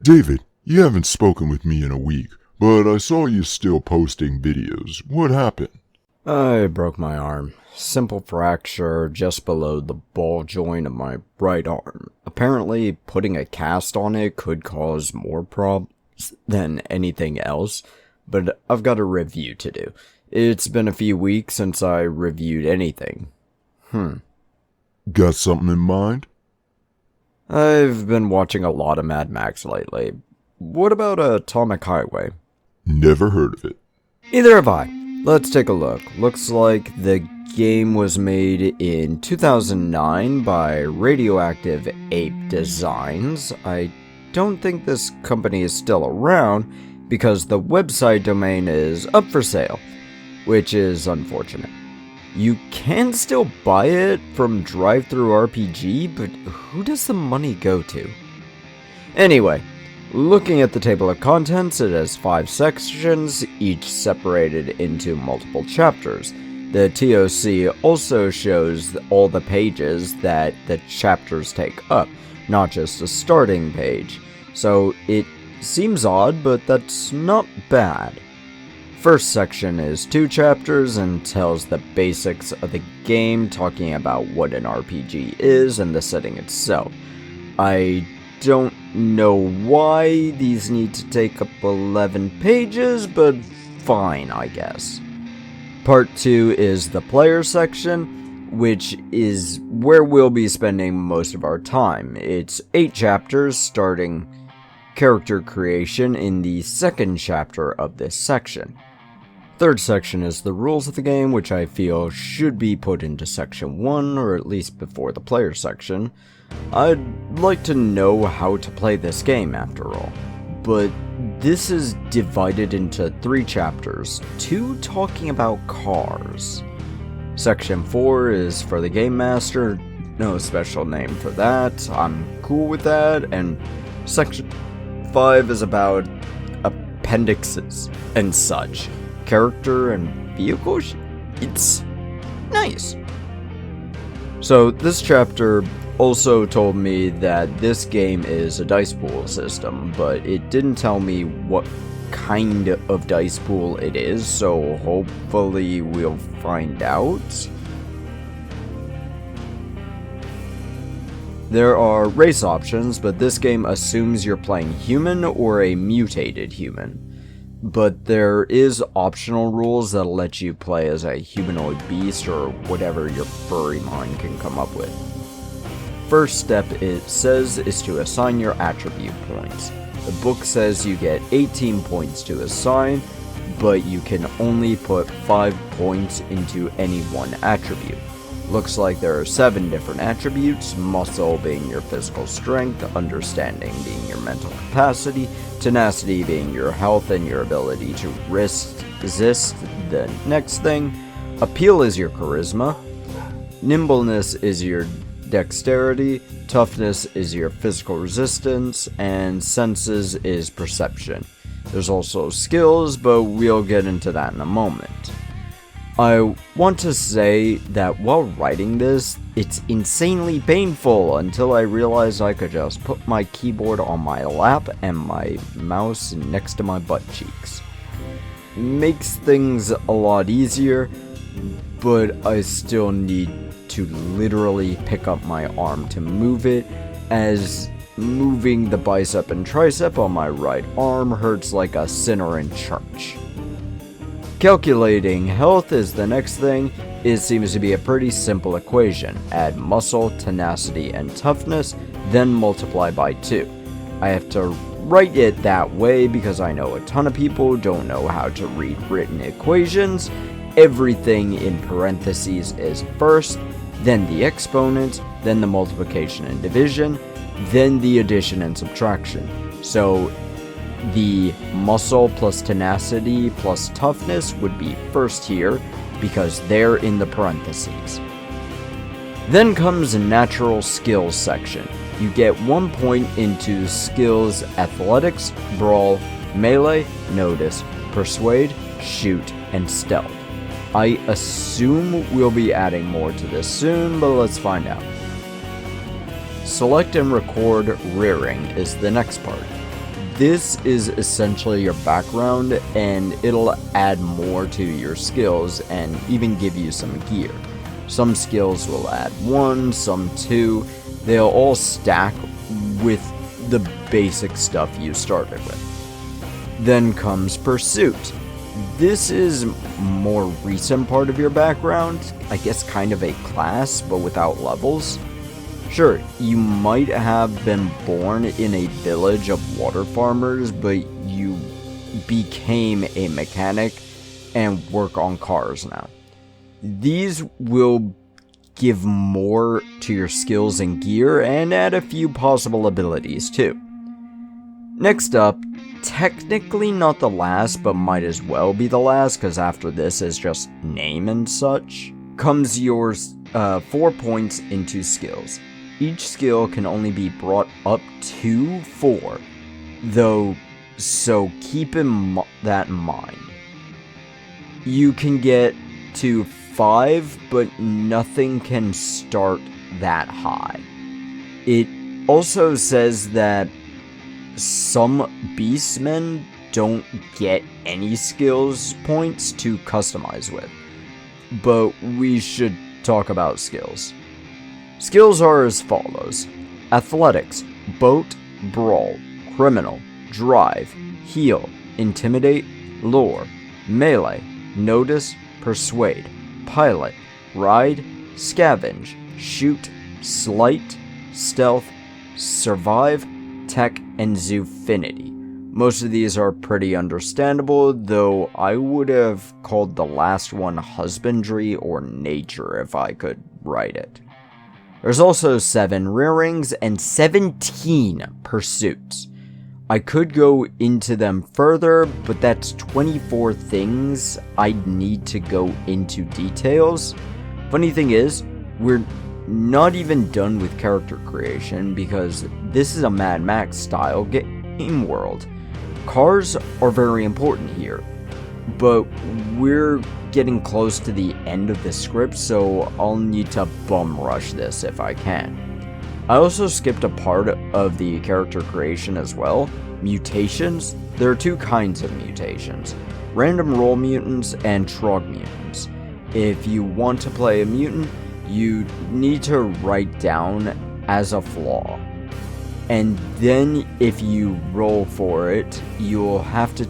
David, you haven't spoken with me in a week, but I saw you still posting videos. What happened? I broke my arm. Simple fracture just below the ball joint of my right arm. Apparently, putting a cast on it could cause more problems than anything else, but I've got a review to do. It's been a few weeks since I reviewed anything. Got something in mind? I've been watching a lot of Mad Max lately. What about Atomic Highway? Never heard of it. Neither have I. Let's take a look. Looks like the game was made in 2009 by Radioactive Ape Designs. I don't think this company is still around because the website domain is up for sale, which is unfortunate. You can still buy it from DriveThruRPG, but who does the money go to? Anyway, looking at the table of contents, it has 5 sections, each separated into multiple chapters. The TOC also shows all the pages that the chapters take up, not just a starting page. So it seems odd, but that's not bad. First section is 2 chapters and tells the basics of the game, talking about what an RPG is and the setting itself. I don't know why these need to take up 11 pages, but fine, I guess. Part 2 is the player section, which is where we'll be spending most of our time. It's 8 chapters, starting character creation in the second chapter of this section. Third section is the rules of the game, which I feel should be put into section 1, or at least before the player section. I'd like to know how to play this game after all, but this is divided into 3 chapters, 2 talking about cars. Section 4 is for the Game Master, no special name for that, I'm cool with that, and Section 5 is about appendixes and such. Character and vehicles, it's nice. So this chapter also told me that this game is a dice pool system, but it didn't tell me what kind of dice pool it is, so hopefully we'll find out. There are race options, but this game assumes you're playing human or a mutated human. But there is optional rules that'll let you play as a humanoid beast or whatever your furry mind can come up with. First step, it says, is to assign your attribute points. The book says you get 18 points to assign, but you can only put 5 points into any one attribute. Looks like there are 7 different attributes, muscle being your physical strength, understanding being your mental capacity, tenacity being your health and your ability to resist the next thing, appeal is your charisma, nimbleness is your dexterity, toughness is your physical resistance, and senses is perception. There's also skills, but we'll get into that in a moment. I want to say that while writing this, it's insanely painful until I realized I could just put my keyboard on my lap and my mouse next to my butt cheeks. Makes things a lot easier, but I still need to literally pick up my arm to move it, as moving the bicep and tricep on my right arm hurts like a sinner in church. Calculating health is the next thing. It seems to be a pretty simple equation. Add muscle, tenacity, and toughness, then multiply by 2. I have to write it that way because I know a ton of people don't know how to read written equations. Everything in parentheses is first, then the exponent, then the multiplication and division, then the addition and subtraction. So the muscle plus tenacity plus toughness would be first here because they're in the parentheses. Then comes natural skills section. You get 1 point into skills athletics, brawl, melee, notice, persuade, shoot, and stealth. I assume we'll be adding more to this soon, but let's find out. Select and record rearing is the next part. this is essentially your background, and it'll add more to your skills and even give you some gear. Some skills will add 1, some 2. They'll all stack with the basic stuff you started with. Then comes Pursuit. This is more recent part of your background, I guess kind of a class, but without levels. Sure, you might have been born in a village of water farmers, but you became a mechanic and work on cars now. These will give more to your skills and gear, and add a few possible abilities too. Next up, technically not the last, but might as well be the last, because after this is just name and such, comes your 4 points into skills. Each skill can only be brought up to 4, though, so keep that in mind. You can get to 5, but nothing can start that high. It also says that some beastmen don't get any skills points to customize with, but we should talk about skills. Skills are as follows: Athletics, Boat, Brawl, Criminal, Drive, Heal, Intimidate, Lure, Melee, Notice, Persuade, Pilot, Ride, Scavenge, Shoot, Sleight, Stealth, Survive, Tech, and Zoofinity. Most of these are pretty understandable, though I would have called the last one Husbandry or Nature if I could write it. There's also 7 rearings and 17 pursuits. I could go into them further, but that's 24 things I'd need to go into details. Funny thing is, we're not even done with character creation, because this is a Mad Max style game world. Cars are very important here, but we're getting close to the end of the script, so I'll need to bum rush this if I can. I also skipped a part of the character creation as well. Mutations. There are 2 kinds of mutations: random roll mutants and Trog mutants. If you want to play a mutant, you need to write down as a flaw, and then if you roll for it, you'll have to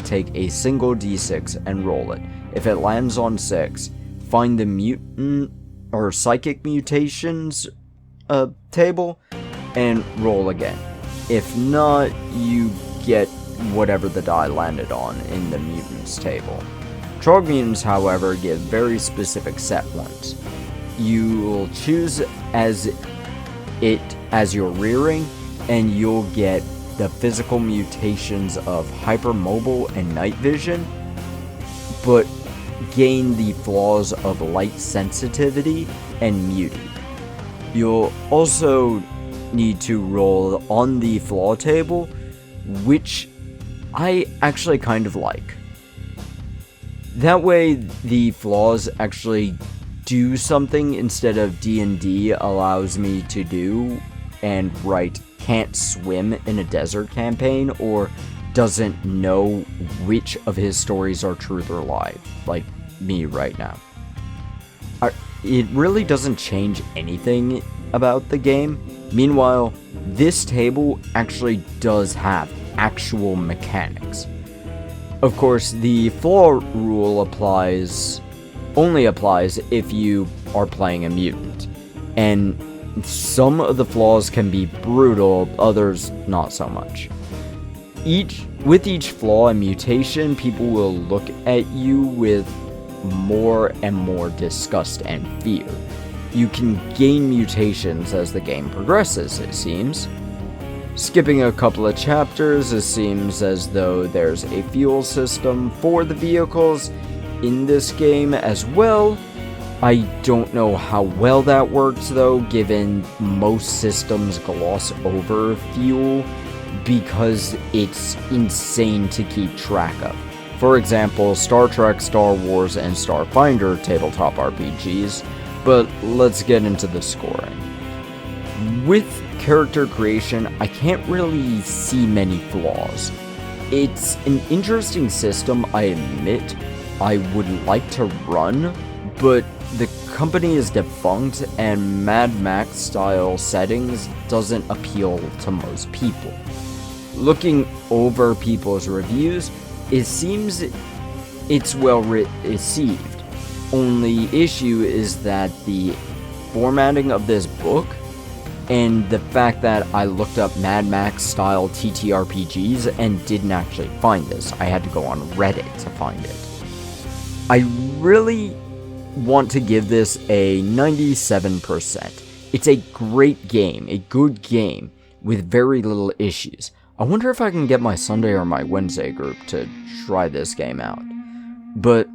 take a single d6 and roll it. If it lands on 6, find the mutant or psychic mutations table and roll again. If not, you get whatever the die landed on in the mutants table. Trog mutants, however, give very specific set ones. You will choose as your rearing, and you'll get the physical mutations of hypermobile and night vision, but gain the flaws of light sensitivity and muty. You'll also need to roll on the flaw table, which I actually kind of like. That way the flaws actually do something instead of D&D allows me to do and write can't swim in a desert campaign, or doesn't know which of his stories are truth or lie, like me right now. It really doesn't change anything about the game. Meanwhile, this table actually does have actual mechanics. Of course, the flaw rule only applies if you are playing a mutant, and some of the flaws can be brutal, others not so much. With each flaw and mutation, people will look at you with more and more disgust and fear. You can gain mutations as the game progresses, it seems. Skipping a couple of chapters, it seems as though there's a fuel system for the vehicles in this game as well. I don't know how well that works though, given most systems gloss over fuel because it's insane to keep track of. For example, Star Trek, Star Wars, and Starfinder tabletop RPGs, but let's get into the scoring. With character creation, I can't really see many flaws. It's an interesting system, I admit, I would like to run, but the company is defunct and Mad Max style settings doesn't appeal to most people. Looking over people's reviews, it seems it's well received. Only issue is that the formatting of this book and the fact that I looked up Mad Max style TTRPGs and didn't actually find this. I had to go on Reddit to find it. I really want to give this a 97%. It's a great game, a good game with very little issues. I wonder if I can get my Sunday or my Wednesday group to try this game out. But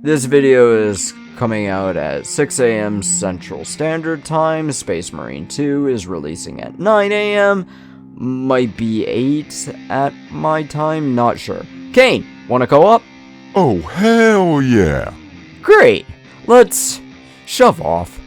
this video is coming out at 6 a.m. Central Standard Time. Space Marine 2 is releasing at 9 a.m. Might be 8 at my time, not sure. Kane, wanna co-op? Oh, hell yeah! Great! Let's shove off.